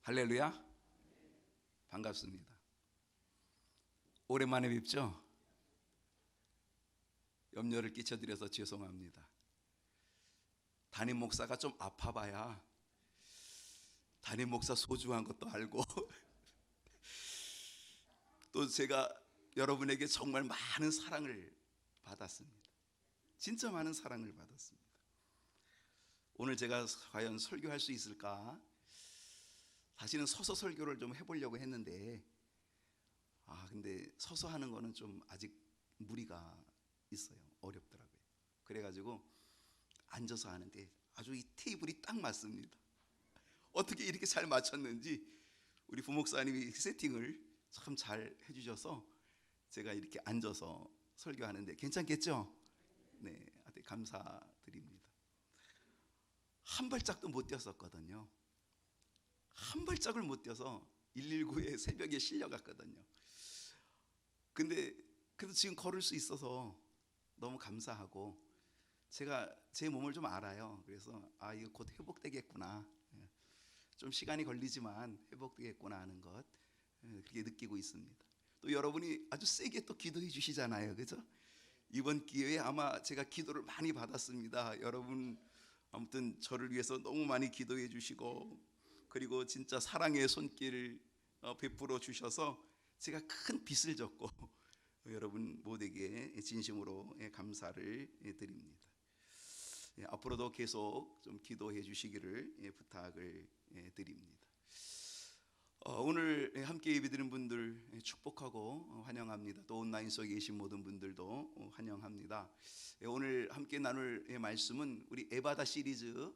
할렐루야. 반갑습니다. 오랜만에 뵙죠? 염려를 끼쳐드려서 죄송합니다. 담임 목사가 좀 아파봐야 담임 목사 소중한 것도 알고 또 제가 여러분에게 정말 많은 사랑을 받았습니다. 진짜 많은 사랑을 받았습니다. 오늘 제가 과연 설교할 수 있을까? 다시는 서서 설교를 좀 해보려고 했는데 근데 서서 하는 거는 좀 아직 무리가 있어요. 어렵더라고요. 그래가지고 앉아서 하는데 아주 이 테이블이 딱 맞습니다. 어떻게 이렇게 잘 맞췄는지 우리 부목사님이 세팅을 참 잘 해주셔서 제가 이렇게 앉아서 설교하는데 괜찮겠죠? 네, 아주 감사드립니다. 한 발짝도 못 뛰었었거든요. 한 발짝을 못 뛰어서 119에 새벽에 실려갔거든요. 근데 그래도 지금 걸을 수 있어서 너무 감사하고, 제가 제 몸을 좀 알아요. 그래서 이거 곧 회복되겠구나, 좀 시간이 걸리지만 회복되겠구나 하는 것, 그렇게 느끼고 있습니다. 또 여러분이 아주 세게 또 기도해 주시잖아요, 그죠? 이번 기회에 아마 제가 기도를 많이 받았습니다. 여러분 아무튼 저를 위해서 너무 많이 기도해 주시고, 그리고 진짜 사랑의 손길을 베풀어 주셔서 제가 큰 빚을 졌고 여러분 모두에게 진심으로 감사를 드립니다. 앞으로도 계속 좀 기도해 주시기를 부탁을 드립니다. 오늘 함께 예배드리는 분들 축복하고 환영합니다. 또 온라인 속에 계신 모든 분들도 환영합니다. 오늘 함께 나눌 말씀은 우리 에바다 시리즈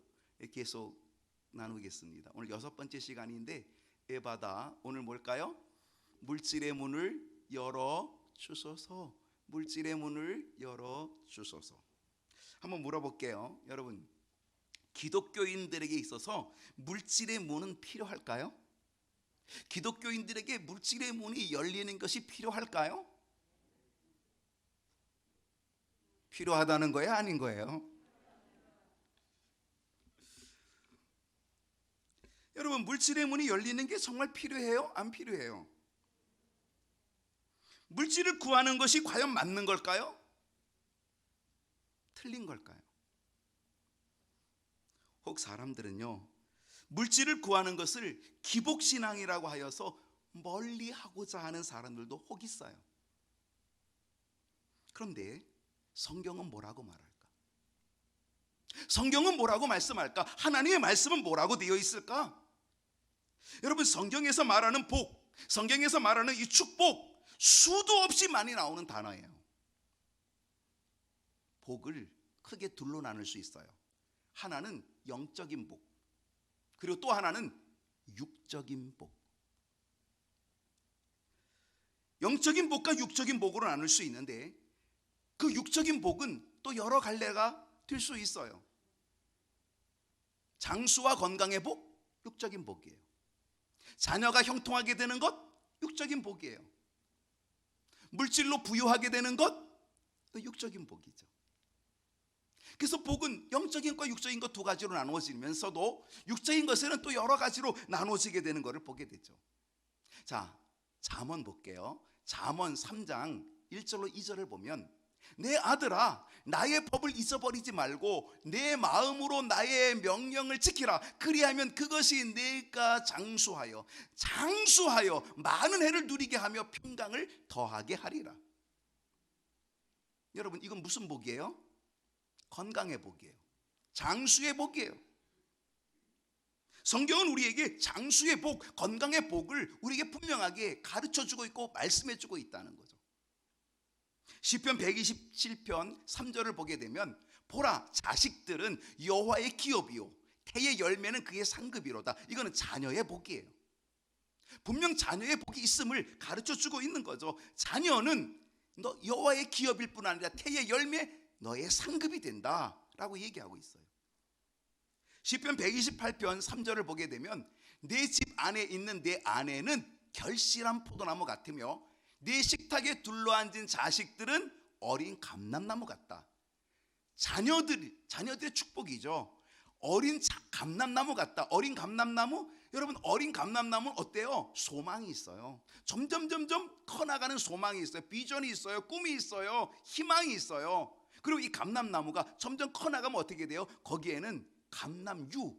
계속 나누겠습니다. 오늘 6번째 시간인데, 에바다, 오늘 뭘까요? 물질의 문을 열어 주소서. 물질의 문을 열어 주소서. 한번 물어볼게요. 여러분, 기독교인들에게 있어서 물질의 문은 필요할까요? 기독교인들에게 물질의 문이 열리는 것이 필요할까요? 필요하다는 거예요? 아닌 거예요? 여러분, 물질의 문이 열리는 게 정말 필요해요? 안 필요해요? 물질을 구하는 것이 과연 맞는 걸까요? 틀린 걸까요? 혹 사람들은요, 물질을 구하는 것을 기복신앙이라고 하여서 멀리하고자 하는 사람들도 혹 있어요. 그런데 성경은 뭐라고 말할까? 성경은 뭐라고 말씀할까? 하나님의 말씀은 뭐라고 되어 있을까? 여러분, 성경에서 말하는 복, 성경에서 말하는 이 축복, 수도 없이 많이 나오는 단어예요. 복을 크게 둘로 나눌 수 있어요. 하나는 영적인 복, 그리고 또 하나는 육적인 복. 영적인 복과 육적인 복으로 나눌 수 있는데, 그 육적인 복은 또 여러 갈래가 될 수 있어요. 장수와 건강의 복, 육적인 복이에요. 자녀가 형통하게 되는 것, 육적인 복이에요. 물질로 부유하게 되는 것, 육적인 복이죠. 그래서 복은 영적인 것과 육적인 것 두 가지로 나누어지면서도 육적인 것에는 또 여러 가지로 나누어지게 되는 것을 보게 되죠. 자, 잠언 볼게요. 잠언 3장 1절로 2절을 보면, 내 아들아, 나의 법을 잊어버리지 말고 내 마음으로 나의 명령을 지키라. 그리하면 그것이 내가 장수하여 많은 해를 누리게 하며 평강을 더하게 하리라. 여러분, 이건 무슨 복이에요? 건강의 복이에요. 장수의 복이에요. 성경은 우리에게 장수의 복, 건강의 복을 우리에게 분명하게 가르쳐주고 있고 말씀해주고 있다는 거죠. 시편 127편 3절을 보게 되면, 보라, 자식들은 여호와의 기업이요 태의 열매는 그의 상급이로다. 이거는 자녀의 복이에요. 분명 자녀의 복이 있음을 가르쳐주고 있는 거죠. 자녀는 너 여호와의 기업일 뿐 아니라 태의 열매, 너의 상급이 된다라고 얘기하고 있어요. 시편 128편 3절을 보게 되면, 내 집 안에 있는 내 아내는 결실한 포도나무 같으며 내 식탁에 둘러앉은 자식들은 어린 감람나무 같다. 자녀들의 축복이죠. 어린 감람나무 같다. 어린 감람나무, 여러분, 어린 감람나무는 어때요? 소망이 있어요. 점점 커나가는 소망이 있어요. 비전이 있어요. 꿈이 있어요. 희망이 있어요. 그리고 이 감람나무가 점점 커나가면 어떻게 돼요? 거기에는 감남유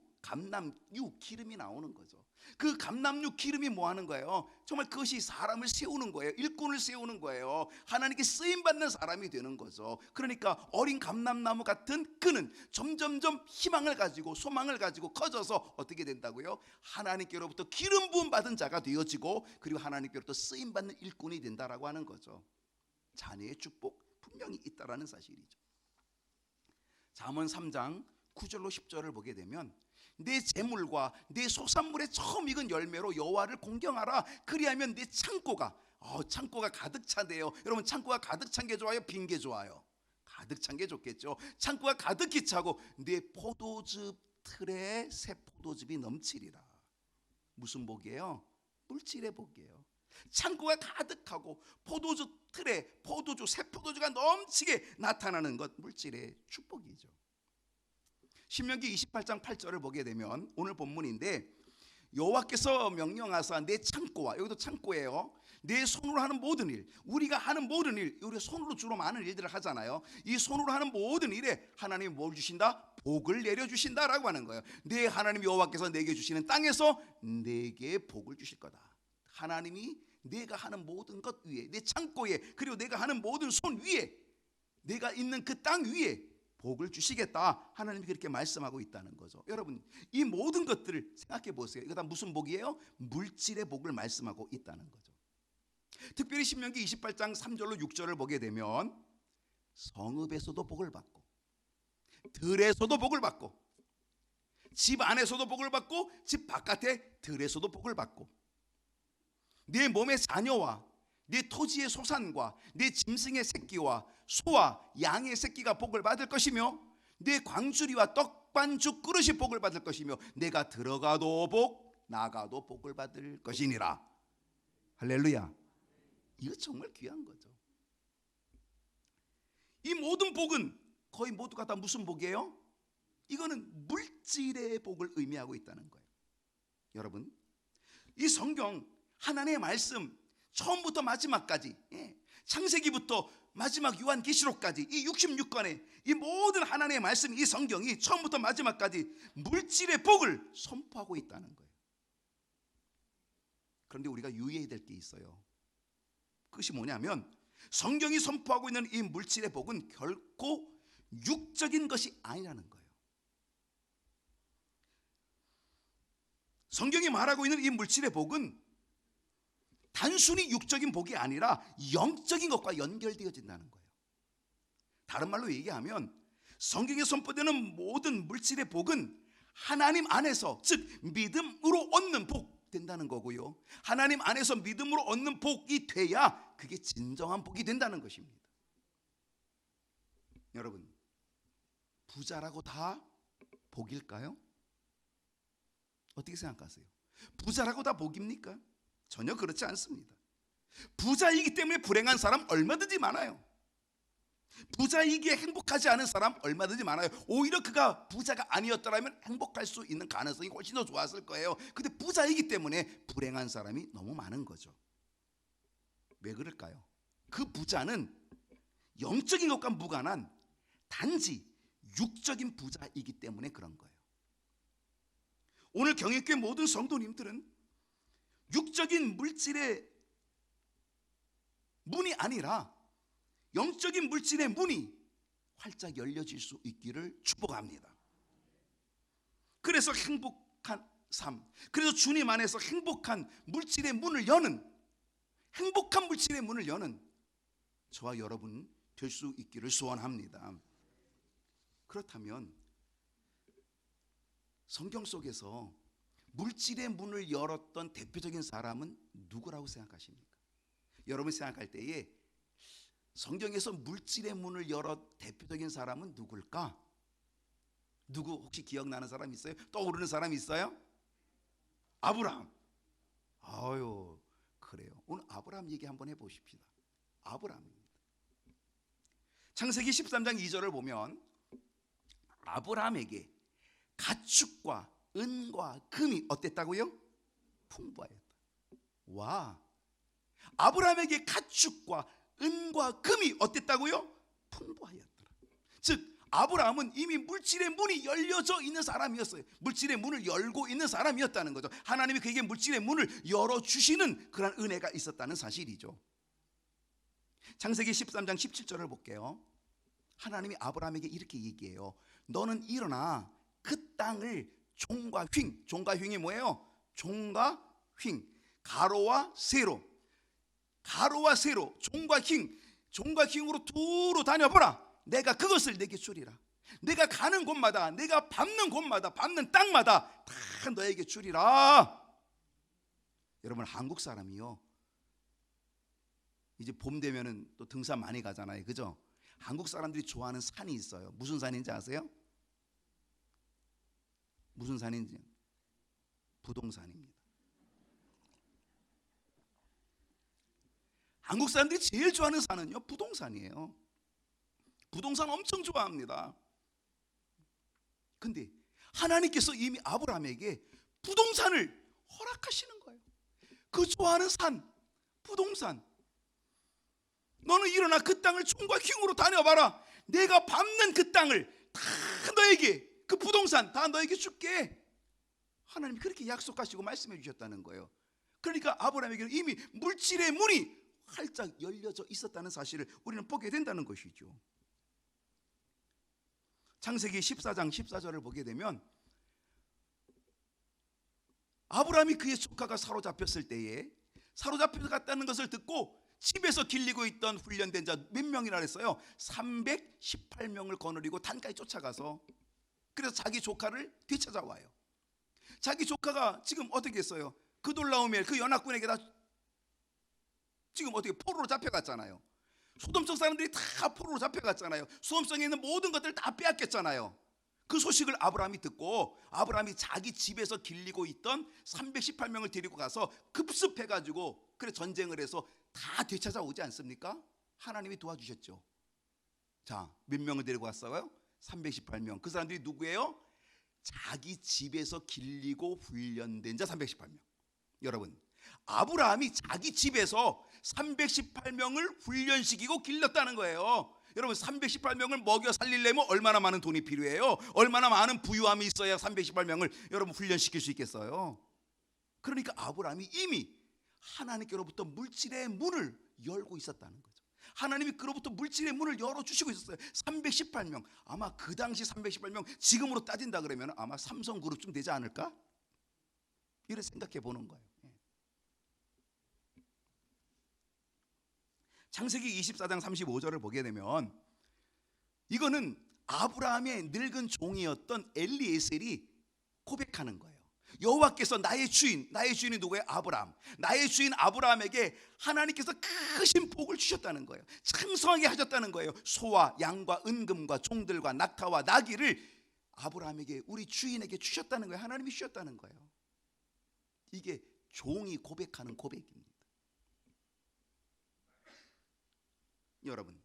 기름이 나오는 거죠. 그 감남유 기름이 뭐 하는 거예요? 정말 그것이 사람을 세우는 거예요. 일꾼을 세우는 거예요. 하나님께 쓰임받는 사람이 되는 거죠. 그러니까 어린 감람나무 같은 그는 점점점 희망을 가지고 소망을 가지고 커져서 어떻게 된다고요? 하나님께로부터 기름 부음 받은 자가 되어지고, 그리고 하나님께로부터 쓰임받는 일꾼이 된다라고 하는 거죠. 자녀의 축복 분명히 있다라는 사실이죠. 잠언 3장 9절로 10절을 보게 되면, 내 재물과 내 소산물의 처음 익은 열매로 여호와를 공경하라. 그리하면 내 창고가 가득 차대요. 여러분, 창고가 가득 찬 게 좋아요? 빈 게 좋아요? 가득 찬 게 좋겠죠. 창고가 가득히 차고 내 포도즙 틀에 새 포도즙이 넘치리라. 무슨 복이에요? 물질의 복이에요. 창고가 가득하고 포도즙 틀에 새 포도주가 넘치게 나타나는 것, 물질의 축복이죠. 신명기 28장 8절을 보게 되면 오늘 본문인데, 여호와께서 명령하사 내 창고와, 여기도 창고예요, 내 손으로 하는 모든 일, 우리가 하는 모든 일, 우리 손으로 주로 많은 일들을 하잖아요. 이 손으로 하는 모든 일에 하나님이 뭘 주신다? 복을 내려주신다라고 하는 거예요. 내 하나님 여호와께서 내게 주시는 땅에서 내게 복을 주실 거다. 하나님이 내가 하는 모든 것 위에, 내 창고에, 그리고 내가 하는 모든 손 위에, 내가 있는 그 땅 위에 복을 주시겠다. 하나님이 그렇게 말씀하고 있다는 거죠. 여러분, 이 모든 것들을 생각해 보세요. 이거 다 무슨 복이에요? 물질의 복을 말씀하고 있다는 거죠. 특별히 신명기 28장 3절로 6절을 보게 되면, 성읍에서도 복을 받고, 들에서도 복을 받고, 집 안에서도 복을 받고, 집 바깥에 들에서도 복을 받고, 내 몸의 자녀와 내 토지의 소산과 내 짐승의 새끼와 소와 양의 새끼가 복을 받을 것이며, 내 광주리와 떡반죽 그릇이 복을 받을 것이며, 내가 들어가도 복, 나가도 복을 받을 것이니라. 할렐루야. 이거 정말 귀한 거죠. 이 모든 복은 거의 모두가 다 무슨 복이에요? 이거는 물질의 복을 의미하고 있다는 거예요. 여러분, 이 성경 하나님의 말씀 처음부터 마지막까지, 창세기부터 마지막 요한계시록까지 이 66권의 이 모든 하나님의 말씀, 이 성경이 처음부터 마지막까지 물질의 복을 선포하고 있다는 거예요. 그런데 우리가 유의해야 될 게 있어요. 그것이 뭐냐면, 성경이 선포하고 있는 이 물질의 복은 결코 육적인 것이 아니라는 거예요. 성경이 말하고 있는 이 물질의 복은 단순히 육적인 복이 아니라 영적인 것과 연결되어진다는 거예요. 다른 말로 얘기하면, 성경에 선포되는 모든 물질의 복은 하나님 안에서, 즉 믿음으로 얻는 복 된다는 거고요. 하나님 안에서 믿음으로 얻는 복이 돼야 그게 진정한 복이 된다는 것입니다. 여러분, 부자라고 다 복일까요? 어떻게 생각하세요? 부자라고 다 복입니까? 전혀 그렇지 않습니다. 부자이기 때문에 불행한 사람 얼마든지 많아요. 부자이기에 행복하지 않은 사람 얼마든지 많아요. 오히려 그가 부자가 아니었더라면 행복할 수 있는 가능성이 훨씬 더 좋았을 거예요. 근데 부자이기 때문에 불행한 사람이 너무 많은 거죠. 왜 그럴까요? 그 부자는 영적인 것과 무관한 단지 육적인 부자이기 때문에 그런 거예요. 오늘 경애교회 모든 성도님들은 육적인 물질의 문이 아니라 영적인 물질의 문이 활짝 열려질 수 있기를 축복합니다. 그래서 행복한 삶, 그래서 주님 안에서 행복한 물질의 문을 여는, 행복한 물질의 문을 여는 저와 여러분 될 수 있기를 소원합니다. 그렇다면 성경 속에서 물질의 문을 열었던 대표적인 사람은 누구라고 생각하십니까? 여러분이 생각할 때에 성경에서 물질의 문을 열어 대표적인 사람은 누굴까? 누구 혹시 기억나는 사람 있어요? 떠오르는 사람 있어요? 아브라함. 아유, 그래요. 오늘 아브라함 얘기 한번 해보십시다. 아브라함입니다. 창세기 13장 2절을 보면, 아브라함에게 가축과 은과 금이 어땠다고요? 풍부하였다. 와, 아브라함에게 가축과 은과 금이 어땠다고요? 풍부하였더라. 즉 아브라함은 이미 물질의 문이 열려져 있는 사람이었어요. 물질의 문을 열고 있는 사람이었다는 거죠. 하나님이 그에게 물질의 문을 열어주시는 그런 은혜가 있었다는 사실이죠. 창세기 13장 17절을 볼게요. 하나님이 아브라함에게 이렇게 얘기해요. 너는 일어나 그 땅을 종과 휭, 종과 휭이 뭐예요? 종과 휭, 가로와 세로, 가로와 세로, 종과 휭, 종과 휭으로 두루 다녀보라. 내가 그것을 내게 주리라. 내가 가는 곳마다, 내가 밟는 곳마다, 밟는 땅마다 다 너에게 주리라. 여러분, 한국 사람이요, 이제 봄 되면은 또 등산 많이 가잖아요, 그죠? 한국 사람들이 좋아하는 산이 있어요. 무슨 산인지 아세요? 무슨 산인지? 부동산입니다. 한국 사람들이 제일 좋아하는 산은요, 부동산이에요. 부동산 엄청 좋아합니다. 근데 하나님께서 이미 아브라함에게 부동산을 허락하시는 거예요. 그 좋아하는 산, 부동산. 너는 일어나 그 땅을 총과 휭으로 다녀봐라. 내가 밟는 그 땅을 다 너에게, 그 부동산 다 너에게 줄게. 하나님이 그렇게 약속하시고 말씀해 주셨다는 거예요. 그러니까 아브라함에게는 이미 물질의 문이 활짝 열려져 있었다는 사실을 우리는 보게 된다는 것이죠. 창세기 14장 14절을 보게 되면 아브라함이 그의 조카가 사로잡혔을 때에, 사로잡혀 갔다는 것을 듣고 집에서 길리고 있던 훈련된 자 몇 명이나 했어요? 318명을 거느리고 단까지 쫓아가서, 그래서 자기 조카를 되찾아와요. 자기 조카가 지금 어떻게 했어요? 그돌라오멜 그 연합군에게 다 지금 어떻게 포로로 잡혀갔잖아요. 소돔성 사람들이 다 포로로 잡혀갔잖아요. 소돔성에 있는 모든 것들을 다 빼앗겼잖아요. 그 소식을 아브라함이 듣고 아브라함이 자기 집에서 길리고 있던 318명을 데리고 가서 급습해가지고 그래 전쟁을 해서 다 되찾아오지 않습니까? 하나님이 도와주셨죠. 자, 몇 명을 데리고 왔어요? 318명. 그 사람들이 누구예요? 자기 집에서 길리고 훈련된 자 318명. 여러분, 아브라함이 자기 집에서 318명을 훈련시키고 길렀다는 거예요. 여러분, 318명을 먹여 살리려면 얼마나 많은 돈이 필요해요? 얼마나 많은 부유함이 있어야 318명을 여러분 훈련시킬 수 있겠어요? 그러니까 아브라함이 이미 하나님께로부터 물질의 문을 열고 있었다는 거죠. 하나님이 그로부터 물질의 문을 열어주시고 있었어요. 318명. 아마 그 당시 318명, 지금으로 따진다 그러면 아마 삼성그룹쯤 되지 않을까? 이렇게 생각해 보는 거예요. 창세기 24장 35절을 보게 되면 이거는 아브라함의 늙은 종이었던 엘리에셀이 고백하는 거예요. 여호와께서 나의 주인이 누구예요? 아브라함. 나의 주인 아브라함에게 하나님께서 크신 복을 주셨다는 거예요. 창성하게 하셨다는 거예요. 소와 양과 은금과 종들과 낙타와 나귀를 아브라함에게, 우리 주인에게 주셨다는 거예요. 하나님이 주셨다는 거예요. 이게 종이 고백하는 고백입니다. 여러분,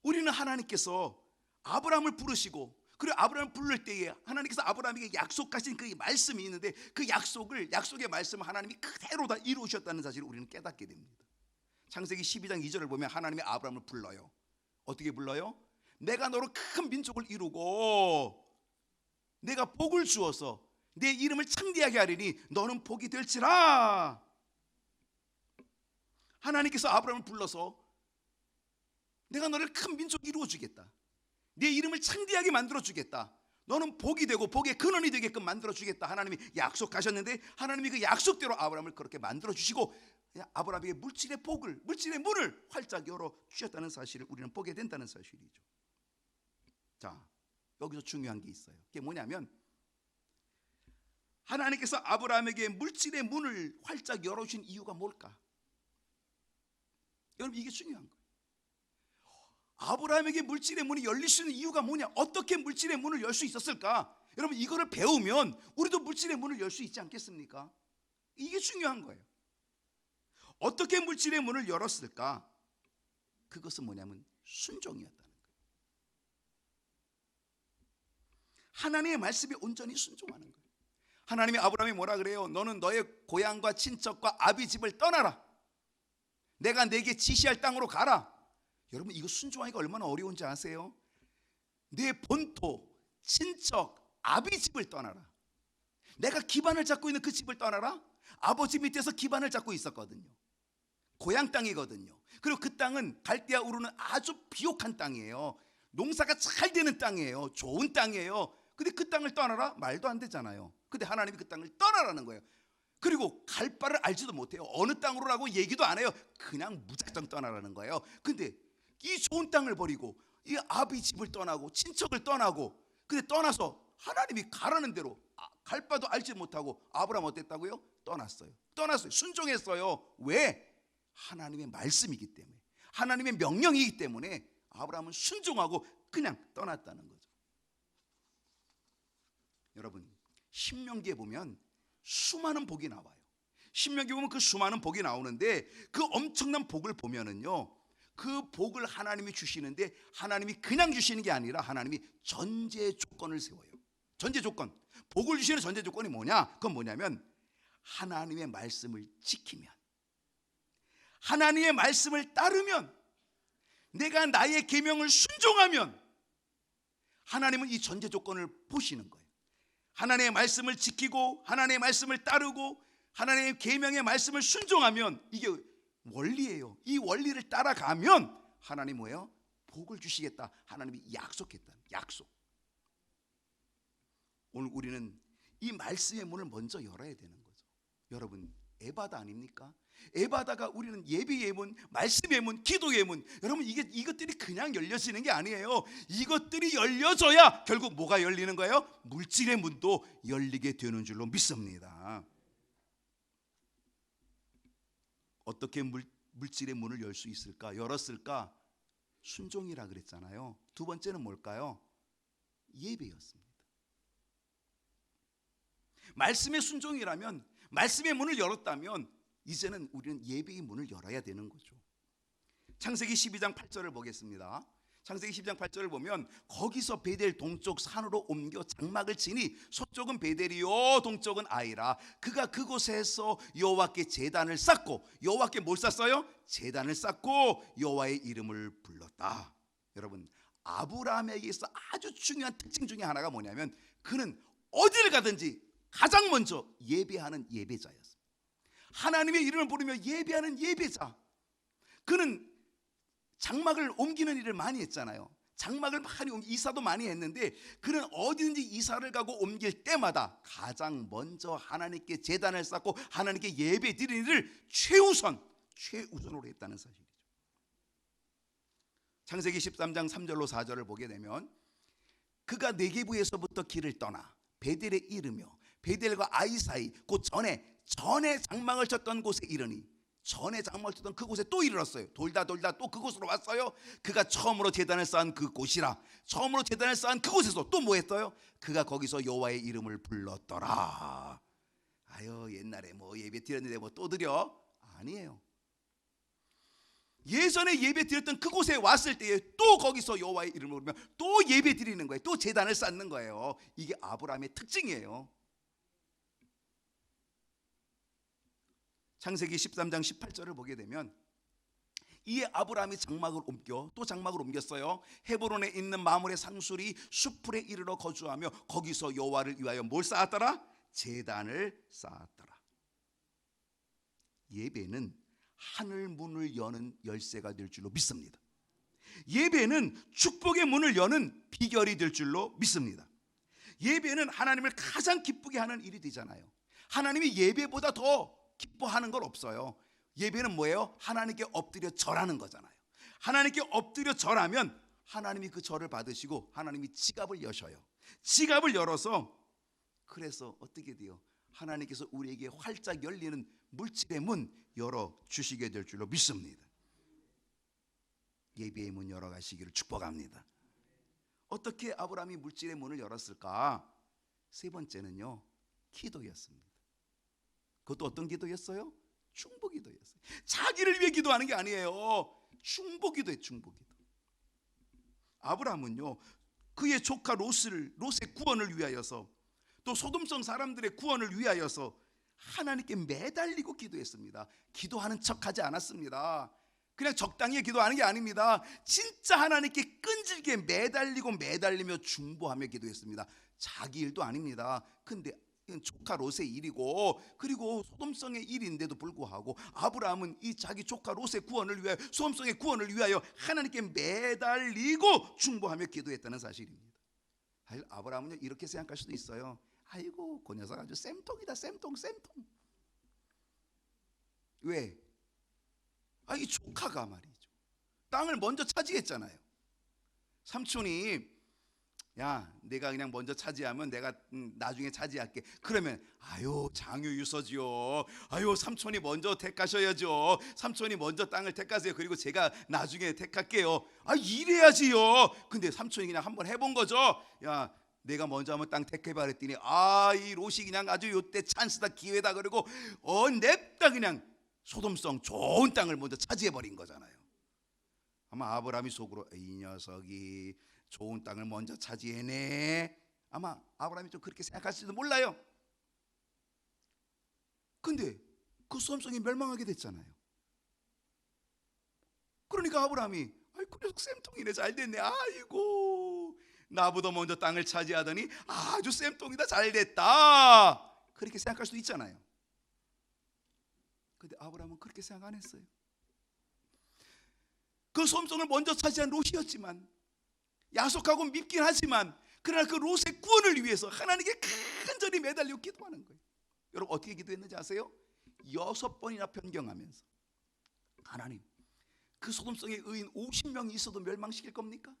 우리는 하나님께서 아브라함을 부르시고, 그리고 아브라함을 부를 때에 하나님께서 아브라함에게 약속하신 그 말씀이 있는데, 그 약속의 말씀을 하나님이 그대로 다 이루셨다는 사실을 우리는 깨닫게 됩니다. 창세기 12장 2절을 보면 하나님이 아브라함을 불러요. 어떻게 불러요? 내가 너로 큰 민족을 이루고 내가 복을 주어서 내 이름을 창대하게 하리니 너는 복이 될지라. 하나님께서 아브라함을 불러서 내가 너를 큰 민족 이루어 주겠다. 네 이름을 창대하게 만들어 주겠다. 너는 복이 되고 복의 근원이 되게끔 만들어 주겠다. 하나님이 약속하셨는데 하나님이 그 약속대로 아브라함을 그렇게 만들어 주시고 아브라함에게 물질의 복을, 물질의 문을 활짝 열어 주셨다는 사실을 우리는 보게 된다는 사실이죠. 자, 여기서 중요한 게 있어요. 그게 뭐냐면 하나님께서 아브라함에게 물질의 문을 활짝 열어주신 이유가 뭘까? 여러분, 이게 중요한 거예요. 아브라함에게 물질의 문이 열릴 수 있는 이유가 뭐냐? 어떻게 물질의 문을 열 수 있었을까? 여러분, 이거를 배우면 우리도 물질의 문을 열 수 있지 않겠습니까? 이게 중요한 거예요. 어떻게 물질의 문을 열었을까? 그것은 뭐냐면 순종이었다는 거예요. 하나님의 말씀에 온전히 순종하는 거예요. 하나님이 아브라함이 뭐라 그래요? 너는 너의 고향과 친척과 아비 집을 떠나라. 내가 내게 지시할 땅으로 가라. 여러분, 이거 순종하기가 얼마나 어려운지 아세요? 내 본토, 친척, 아비 집을 떠나라. 내가 기반을 잡고 있는 그 집을 떠나라. 아버지 밑에서 기반을 잡고 있었거든요. 고향 땅이거든요. 그리고 그 땅은 갈대아 우르는 아주 비옥한 땅이에요. 농사가 잘 되는 땅이에요. 좋은 땅이에요. 근데 그 땅을 떠나라? 말도 안 되잖아요. 근데 하나님이 그 땅을 떠나라는 거예요. 그리고 갈 바를 알지도 못해요. 어느 땅으로라고 얘기도 안 해요. 그냥 무작정 떠나라는 거예요. 근데 이 좋은 땅을 버리고 이 아비 집을 떠나고 친척을 떠나고, 근데 떠나서 하나님이 가라는 대로 갈 바도 알지 못하고 아브라함 어땠다고요? 떠났어요. 순종했어요. 왜? 하나님의 말씀이기 때문에, 하나님의 명령이기 때문에 아브라함은 순종하고 그냥 떠났다는 거죠. 여러분, 신명기에 보면 수많은 복이 나와요. 신명기에 보면 그 수많은 복이 나오는데, 그 엄청난 복을 보면은요, 그 복을 하나님이 주시는데 하나님이 그냥 주시는 게 아니라 하나님이 전제 조건을 세워요. 전제 조건. 복을 주시는 전제 조건이 뭐냐? 그건 뭐냐면 하나님의 말씀을 지키면, 하나님의 말씀을 따르면, 내가 나의 계명을 순종하면 하나님은 이 전제 조건을 보시는 거예요. 하나님의 말씀을 지키고 하나님의 말씀을 따르고 하나님의 계명의 말씀을 순종하면 이게 원리예요. 이 원리를 따라가면 하나님 뭐예요? 복을 주시겠다. 하나님이 약속했다. 약속. 오늘 우리는 이 말씀의 문을 먼저 열어야 되는 거죠. 여러분, 에바다 아닙니까? 에바다가 우리는 예배의 문, 말씀의 문, 기도의 문. 여러분, 이것들이 그냥 열려지는 게 아니에요. 이것들이 열려져야 결국 뭐가 열리는 거예요? 물질의 문도 열리게 되는 줄로 믿습니다. 어떻게 물질의 문을 열 수 있을까? 열었을까? 순종이라 그랬잖아요. 두 번째는 뭘까요? 예배였습니다. 말씀의 순종이라면, 말씀의 문을 열었다면 이제는 우리는 예배의 문을 열어야 되는 거죠. 창세기 12장 8절을 보겠습니다. 창세기 12장 8절을 보면 거기서 베델 동쪽 산으로 옮겨 장막을 치니 서쪽은 베델이요 동쪽은 아이라. 그가 그곳에서 여호와께 제단을 쌓고, 여호와께 뭘 쌓았어요? 제단을 쌓고 여호와의 이름을 불렀다. 여러분, 아브라함에게 있어 아주 중요한 특징 중에 하나가 뭐냐면 그는 어디를 가든지 가장 먼저 예배하는 예배자였습니다. 하나님의 이름을 부르며 예배하는 예배자. 그는 장막을 옮기는 일을 많이 했잖아요. 장막을 많이 이사도 많이 했는데 그는 어디든지 이사를 가고 옮길 때마다 가장 먼저 하나님께 제단을 쌓고 하나님께 예배 드리는 일을 최우선으로 했다는 사실이죠. 창세기 13장 3절로 4절을 보게 되면 그가 네게부에서부터 길을 떠나 베델에 이르며 베델과 아이 사이 곧 전에 장막을 쳤던 곳에 이르니, 전에 장막을 쳤던 그곳에 또 이르렀어요. 돌다 또 그곳으로 왔어요. 그가 처음으로 제단을 쌓은 그곳이라. 처음으로 제단을 쌓은 그곳에서 또 뭐 했어요? 그가 거기서 여호와의 이름을 불렀더라. 아유, 옛날에 뭐 예배 드렸는데 뭐 또 드려? 아니에요. 예전에 예배 드렸던 그곳에 왔을 때에 또 거기서 여호와의 이름을 부르면 또 예배 드리는 거예요. 또 제단을 쌓는 거예요. 이게 아브라함의 특징이에요. 창세기 13장 18절을 보게 되면 이에 아브라함이 장막을 옮겼어요. 헤브론에 있는 마므레 상술이 수풀에 이르러 거주하며 거기서 여호와를 위하여 뭘 쌓았더라? 제단을 쌓았더라. 예배는 하늘 문을 여는 열쇠가 될 줄로 믿습니다. 예배는 축복의 문을 여는 비결이 될 줄로 믿습니다. 예배는 하나님을 가장 기쁘게 하는 일이 되잖아요. 하나님이 예배보다 더 기뻐하는 건 없어요. 예배는 뭐예요? 하나님께 엎드려 절하는 거잖아요. 하나님께 엎드려 절하면 하나님이 그 절을 받으시고 하나님이 지갑을 여셔요. 지갑을 열어서, 그래서 어떻게 돼요? 하나님께서 우리에게 활짝 열리는 물질의 문 열어주시게 될 줄로 믿습니다. 예배의 문 열어가시기를 축복합니다. 어떻게 아브라함이 물질의 문을 열었을까? 세 번째는요, 기도였습니다. 그것도 어떤 기도였어요? 중보기도였어요. 자기를 위해 기도하는 게 아니에요. 중보기도예요. 중보기도. 아브라함은요, 그의 조카 롯의 구원을 위하여서 또 소돔성 사람들의 구원을 위하여서 하나님께 매달리고 기도했습니다. 기도하는 척하지 않았습니다. 그냥 적당히 기도하는 게 아닙니다. 진짜 하나님께 끈질기게 매달리며 중보하며 기도했습니다. 자기 일도 아닙니다. 근데 조카 롯의 일이고, 그리고 소돔성의 일인데도 불구하고 아브라함은 이 자기 조카 롯의 구원을 위하여, 소돔성의 구원을 위하여 하나님께 매달리고 중보하며 기도했다는 사실입니다. 아브라함은 이렇게 생각할 수도 있어요. 아이고, 그 녀석 아주 쌤통이다, 쌤통. 왜? 이 조카가 말이죠, 땅을 먼저 차지했잖아요. 삼촌이, 야, 내가 그냥 먼저 차지하면 내가 나중에 차지할게. 그러면 아유, 장유유서지요. 아유, 삼촌이 먼저 택하셔야죠. 삼촌이 먼저 땅을 택하세요. 그리고 제가 나중에 택할게요. 이래야지요. 근데 삼촌이 그냥 한번 해본 거죠. 야, 내가 먼저 한번 땅 택해봐 그랬더니 이 롯이 그냥 아주 요때 찬스다, 기회다, 그리고 냅다 그냥 소돔성 좋은 땅을 먼저 차지해버린 거잖아요. 아마 아브라함이 속으로 이 녀석이 좋은 땅을 먼저 차지해내, 아마 아브라함이 좀 그렇게 생각할지도 몰라요. 근데 그 소돔성이 멸망하게 됐잖아요. 그러니까 아브라함이 그 녀석 쌤통이네, 잘됐네, 아이고 나보다 먼저 땅을 차지하더니 아주 쌤통이다, 잘됐다, 그렇게 생각할 수도 있잖아요. 근데 아브라함은 그렇게 생각 안 했어요. 그 소돔성을 먼저 차지한 롯이었지만, 야속하고 밉긴 하지만, 그러나 그 롯의 구원을 위해서 하나님께 간절히 매달리고 기도하는 거예요. 여러분 어떻게 기도했는지 아세요? 6번이나 변경하면서, 하나님, 그 소돔성의 의인 50명이 있어도 멸망시킬 겁니까?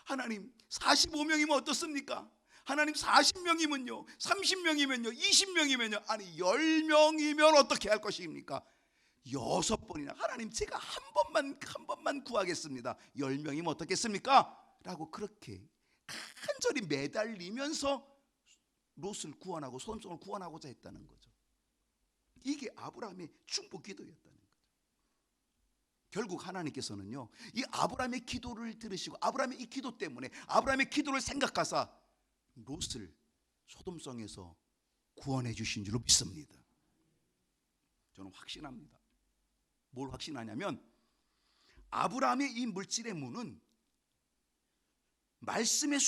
하나님, 45명이면 어떻습니까? 하나님, 40명이면요, 30명이면요, 20명이면요, 아니 10명이면 어떻게 할 것입니까? 6번이나, 하나님 제가 한 번만 구하겠습니다. 10명이면 어떻겠습니까? 라고 그렇게 간절히 매달리면서 롯을 구원하고 소돔성을 구원하고자 했다는 거죠. 이게 아브라함의 중보 기도였다는 거죠. 결국 하나님께서는요, 이 아브라함의 기도를 들으시고 아브라함의 이 기도 때문에, 아브라함의 기도를 생각하사 롯을 소돔성에서 구원해 주신 줄로 믿습니다. 저는 확신합니다. 뭘 확신하냐면, 아브라함의 이 물질의 문은 말씀의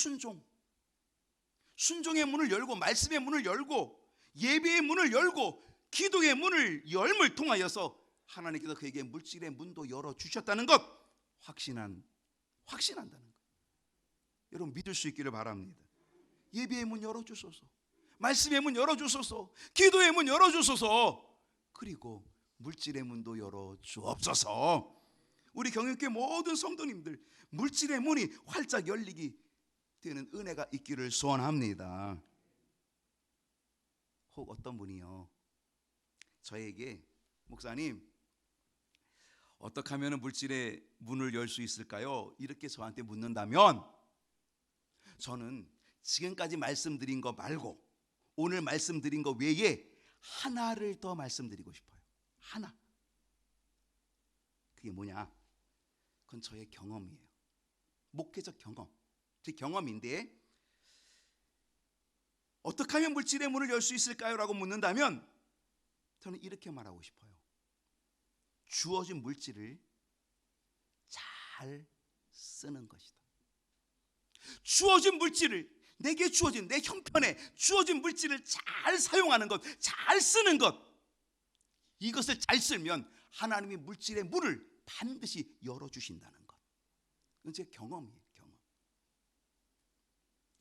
순종의 문을 열고, 말씀의 문을 열고, 예배의 문을 열고, 기도의 문을 열음을 통하여서 하나님께서 그에게 물질의 문도 열어주셨다는 것, 확신한다는 것, 여러분 믿을 수 있기를 바랍니다. 예배의 문 열어주소서, 말씀의 문 열어주소서, 기도의 문 열어주소서, 그리고 물질의 문도 열어주옵소서. 우리 경영교회 모든 성도님들, 물질의 문이 활짝 열리게 되는 은혜가 있기를 소원합니다. 혹 어떤 분이요, 저에게 목사님, 어떻게 하면 물질의 문을 열 수 있을까요? 이렇게 저한테 묻는다면, 저는 지금까지 말씀드린 거 말고 오늘 말씀드린 거 외에 하나를 더 말씀드리고 싶어요. 하나. 그게 뭐냐? 그건 저의 경험이에요. 목회적 경험, 제 경험인데, 어떻게 하면 물질의 문을 열 수 있을까요? 라고 묻는다면 저는 이렇게 말하고 싶어요. 주어진 물질을 잘 쓰는 것이다. 주어진 물질을, 내게 주어진, 내 형편에 주어진 물질을 잘 사용하는 것, 잘 쓰는 것, 이것을 잘 쓰면 하나님이 물질의 문을 반드시 열어주신다는 것. 이건 제 경험이에요. 경험.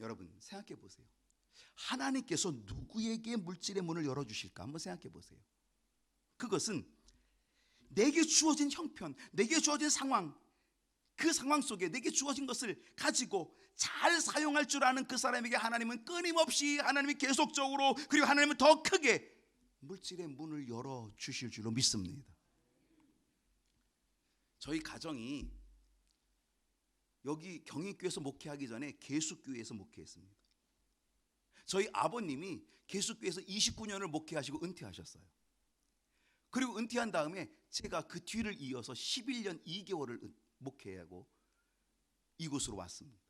여러분 생각해 보세요. 하나님께서 누구에게 물질의 문을 열어주실까? 한번 생각해 보세요. 그것은 내게 주어진 형편, 내게 주어진 상황, 그 상황 속에 내게 주어진 것을 가지고 잘 사용할 줄 아는 그 사람에게 하나님은 끊임없이, 하나님이 계속적으로, 그리고 하나님은 더 크게 물질의 문을 열어주실 줄로 믿습니다. 저희 가정이 여기 경희교회에서 목회하기 전에 계수교회에서 목회했습니다. 저희 아버님이 계수교회에서 29년을 목회하시고 은퇴하셨어요. 그리고 은퇴한 다음에 제가 그 뒤를 이어서 11년 2개월을 목회하고 이곳으로 왔습니다.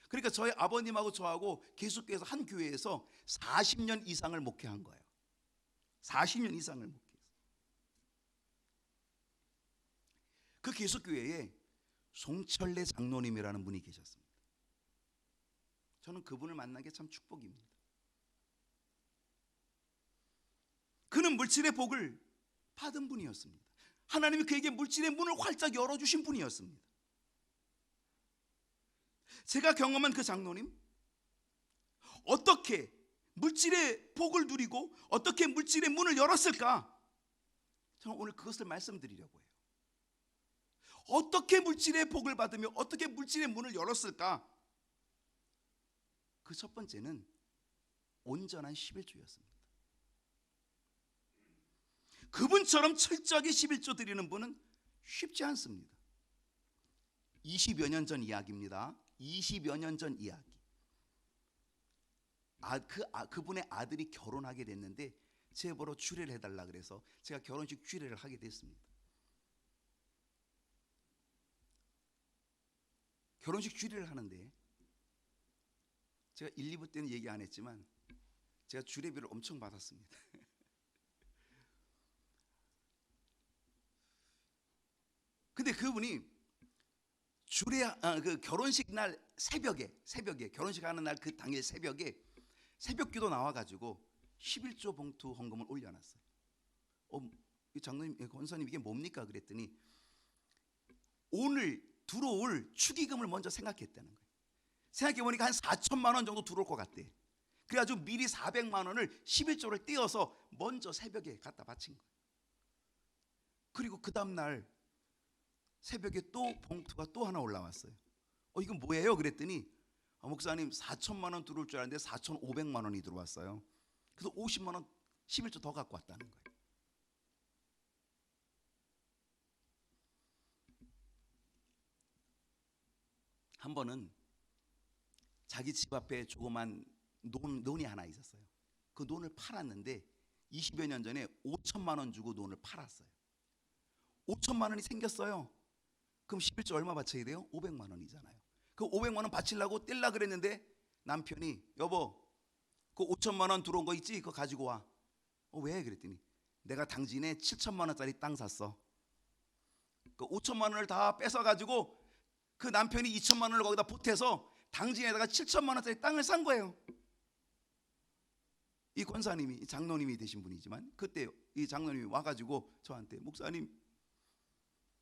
그러니까 저희 아버님하고 저하고 계속해서 한 교회에서 40년 이상을 목회한 거예요. 40년 이상을 목회했어요. 그 계속교회에 송철래 장로님이라는 분이 계셨습니다. 저는 그분을 만난 게 참 축복입니다. 그는 물질의 복을 받은 분이었습니다. 하나님이 그에게 물질의 문을 활짝 열어주신 분이었습니다. 제가 경험한 그 장로님, 어떻게 물질의 복을 누리고 어떻게 물질의 문을 열었을까? 저는 오늘 그것을 말씀드리려고 해요. 어떻게 물질의 복을 받으며 어떻게 물질의 문을 열었을까? 그 첫 번째는 온전한 11조였습니다. 그분처럼 철저하게 11조 드리는 분은 쉽지 않습니다. 20여 년 전 이야기입니다. 20여 년 전 이야기. 그분의 아들이 결혼하게 됐는데 제 보러 주례를 해달라 그래서 제가 결혼식 주례를 하게 됐습니다. 결혼식 주례를 하는데 제가 1, 2부 때는 얘기 안 했지만 제가 주례비를 엄청 받았습니다. 근데 그분이 그 결혼식 날 새벽에 결혼식 하는 날 그 당일 새벽에 새벽기도 나와가지고 11조 봉투 헌금을 올려놨어요. 장로님, 권사님 이게 뭡니까? 그랬더니 오늘 들어올 축의금을 먼저 생각했다는 거예요. 생각해보니까 한 4천만 원 정도 들어올 것 같대. 그래가지고 미리 400만 원을 11조를 떼어서 먼저 새벽에 갖다 바친 거예요. 그리고 그 다음날 새벽에 또 봉투가 또 하나 올라왔어요. 이건 뭐예요? 그랬더니 목사님 4천만 원 들어올 줄 알았는데 4,500만 원이 들어왔어요. 그래서 50만 원 11조 더 갖고 왔다는 거예요. 한 번은 자기 집 앞에 조그만 논이 하나 있었어요. 그 논을 팔았는데 20여 년 전에 5천만 원 주고 논을 팔았어요. 5천만 원이 생겼어요. 그럼 11조 얼마 바쳐야 돼요? 500만 원이잖아요. 그 500만 원 바치려고 떼려 그랬는데 남편이 여보 그 5천만 원 들어온 거 있지? 그거 가지고 와. 왜? 그랬더니 내가 당진에 7천만 원짜리 땅 샀어. 그 5천만 원을 다 뺏어가지고 그 남편이 2천만 원을 거기다 보태서 당진에다가 7천만 원짜리 땅을 산 거예요. 이 권사님이 이 장로님이 되신 분이지만 그때 이 장로님이 와가지고 저한테 목사님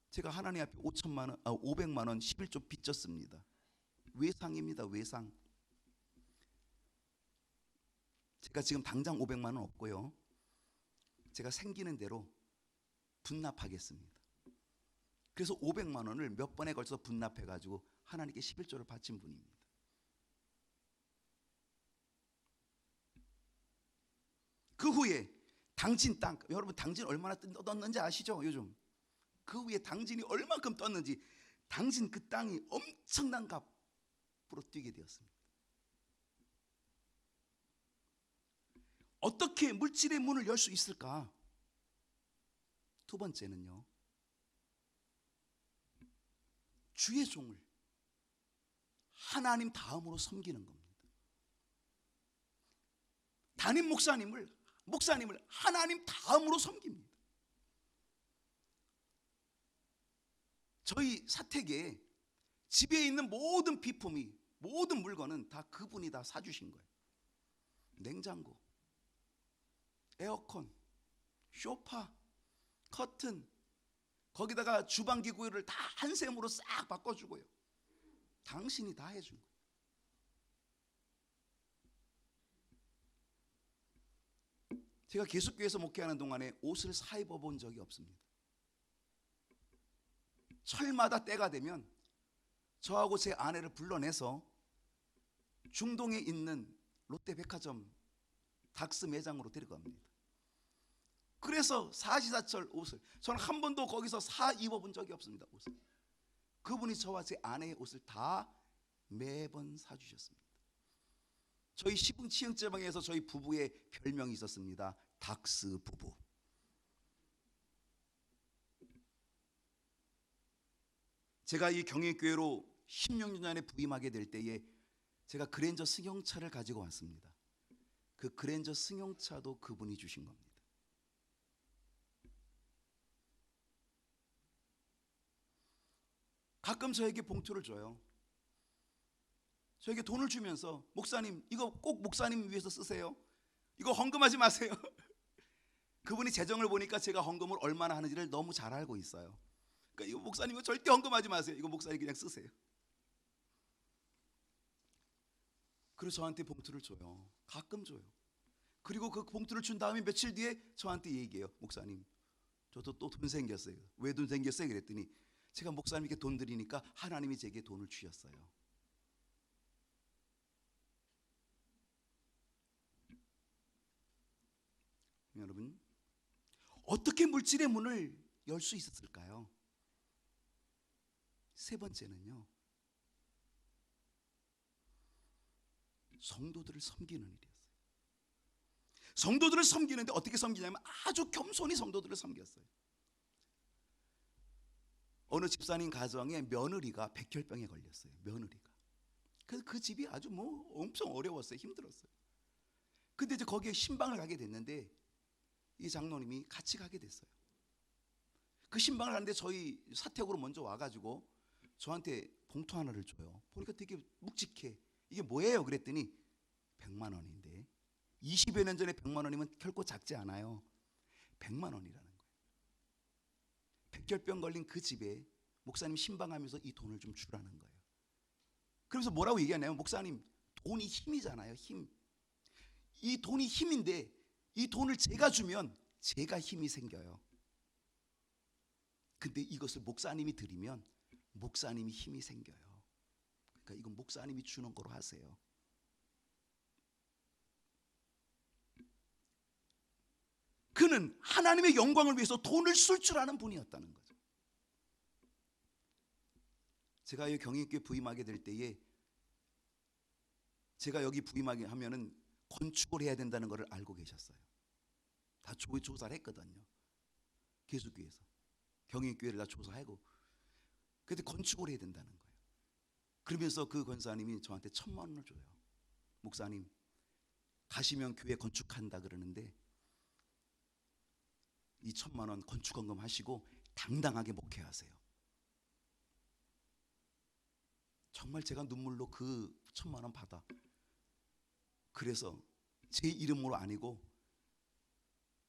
제가 하나님 앞에 500만 원 11조 빚졌습니다. 외상입니다. 외상. 제가 지금 당장 500만 원 없고요. 제가 생기는 대로 분납하겠습니다. 그래서 500만 원을 몇 번에 걸쳐서 분납해가지고 하나님께 11조를 바친 분입니다. 그 후에 당진 땅, 여러분 당진 얼마나 떴는지 아시죠? 요즘 그 후에 당진이 얼만큼 떴는지 당진 그 땅이 엄청난 값으로 뛰게 되었습니다. 어떻게 물질의 문을 열 수 있을까? 두 번째는요, 주의 종을 하나님 다음으로 섬기는 겁니다. 담임 목사님을 하나님 다음으로 섬깁니다. 저희 사택에 집에 있는 모든 비품이 모든 물건은 다 그분이 다 사주신 거예요. 냉장고, 에어컨, 소파, 커튼, 거기다가 주방기구를 다 한 셈으로 싹 바꿔주고요. 당신이 다 해준 거예요. 제가 계속교회에서 목회하는 동안에 옷을 사 입어본 적이 없습니다. 철마다 때가 되면 저하고 제 아내를 불러내서 중동에 있는 롯데백화점 닥스 매장으로 데려갑니다. 그래서 사시사철 옷을 저는 한 번도 거기서 사 입어본 적이 없습니다. 옷을. 그분이 저와 제 아내의 옷을 다 매번 사주셨습니다. 저희 시흥 치흥지방에서 저희 부부의 별명이 있었습니다. 닥스 부부. 제가 이 경영교회로 16년 전에 부임하게 될 때에 제가 그랜저 승용차를 가지고 왔습니다. 그 그랜저 승용차도 그분이 주신 겁니다. 가끔 저에게 봉투를 줘요. 저에게 돈을 주면서 목사님 이거 꼭 목사님 위해서 쓰세요. 이거 헌금하지 마세요. 그분이 재정을 보니까 제가 헌금을 얼마나 하는지를 너무 잘 알고 있어요. 그러니까 이거 목사님 이거 절대 헌금하지 마세요. 이거 목사님 그냥 쓰세요. 그래서 저한테 봉투를 줘요. 가끔 줘요. 그리고 그 봉투를 준 다음에 며칠 뒤에 저한테 얘기해요. 목사님 저도 또 돈 생겼어요. 왜 돈 생겼어요? 그랬더니 제가 목사님께 돈 드리니까 하나님이 제게 돈을 주셨어요. 여러분, 어떻게 물질의 문을 열 수 있었을까요? 세 번째는요, 성도들을 섬기는 일이었어요. 성도들을 섬기는데 어떻게 섬기냐면 아주 겸손히 성도들을 섬겼어요. 어느 집사님 가정에 며느리가 백혈병에 걸렸어요. 며느리가. 그래서 그 집이 아주 엄청 어려웠어요. 힘들었어요. 근데 이제 거기에 신방을 가게 됐는데 이 장로님이 같이 가게 됐어요. 그 신방을 가는데 저희 사택으로 먼저 와가지고 저한테 봉투 하나를 줘요. 보니까 되게 묵직해. 이게 뭐예요? 그랬더니 100만 원인데 20여 년 전에 100만 원이면 결코 작지 않아요. 100만 원이라는 거예요. 백혈병 걸린 그 집에 목사님 신방하면서 이 돈을 좀 주라는 거예요. 그러면서 뭐라고 얘기하냐면 목사님 돈이 힘이잖아요. 힘. 이 돈이 힘인데 이 돈을 제가 주면 제가 힘이 생겨요. 근데 이것을 목사님이 드리면 목사님이 힘이 생겨요. 그러니까 이건 목사님이 주는 거로 하세요. 그는 하나님의 영광을 위해서 돈을 쓸 줄 아는 분이었다는 거죠. 제가 이 경인교회 부임하게 될 때에 제가 여기 부임하게 하면은 건축을 해야 된다는 것을 알고 계셨어요. 다 조사를 했거든요. 계수교회에서 경인교회를 다 조사하고 그때 건축을 해야 된다는 거예요. 그러면서 그 권사님이 저한테 1,000만 원을 줘요. 목사님 가시면 교회 건축한다 그러는데 이 1,000만 원 건축헌금 하시고 당당하게 목회하세요. 정말 제가 눈물로 그 1,000만 원 받아. 그래서 제 이름으로 아니고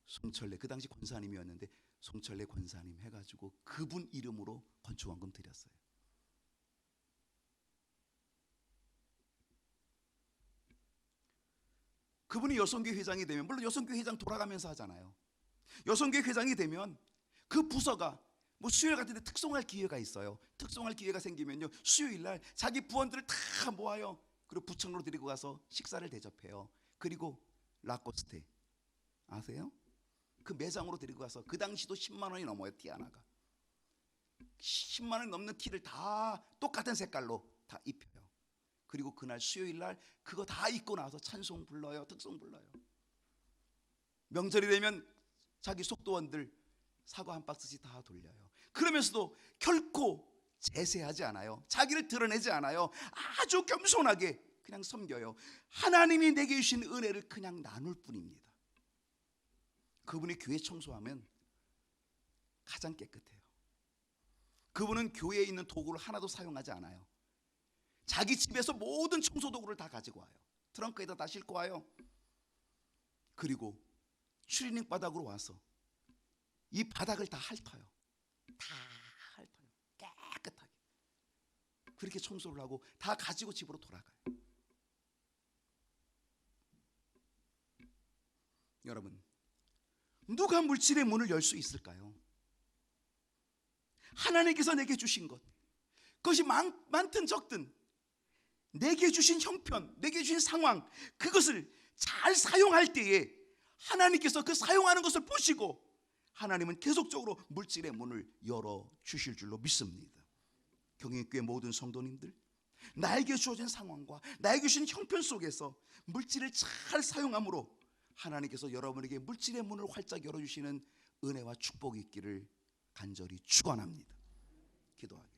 송철래 그 당시 권사님이었는데 송철래 권사님 해가지고 그분 이름으로 건축헌금 드렸어요. 그분이 여성교회 회장이 되면 물론 여성교회 회장 돌아가면서 하잖아요. 여성교회 회장이 되면 그 부서가 수요일 같은 데 특송할 기회가 있어요. 특송할 기회가 생기면요 수요일 날 자기 부원들을 다 모아요. 그리고 부청으로 데리고 가서 식사를 대접해요. 그리고 라코스테 아세요? 그 매장으로 데리고 가서 그 당시도 10만 원이 넘어요. 티 하나가 10만 원이 넘는 티를 다 똑같은 색깔로 다 입혀요. 그리고 그날 수요일 날 그거 다 입고 나서 찬송 불러요. 특송 불러요. 명절이 되면 자기 속도원들 사과 한 박스씩 다 돌려요. 그러면서도 결코 제세하지 않아요. 자기를 드러내지 않아요. 아주 겸손하게 그냥 섬겨요. 하나님이 내게 주신 은혜를 그냥 나눌 뿐입니다. 그분이 교회 청소하면 가장 깨끗해요. 그분은 교회에 있는 도구를 하나도 사용하지 않아요. 자기 집에서 모든 청소 도구를 다 가지고 와요. 트렁크에다 다 싣고 와요. 그리고 추리닝 바닥으로 와서 이 바닥을 다 핥아요. 다 핥아요. 깨끗하게. 그렇게 청소를 하고 다 가지고 집으로 돌아가요. 여러분, 누가 물질의 문을 열 수 있을까요? 하나님께서 내게 주신 것, 그것이 많든 적든 내게 주신 형편, 내게 주신 상황, 그것을 잘 사용할 때에 하나님께서 그 사용하는 것을 보시고 하나님은 계속적으로 물질의 문을 열어 주실 줄로 믿습니다. 경인교회 모든 성도님들, 나에게 주어진 상황과 나에게 주신 형편 속에서 물질을 잘 사용함으로 하나님께서 여러분에게 물질의 문을 활짝 열어주시는 은혜와 축복이 있기를 간절히 축원합니다. 기도하겠습니다.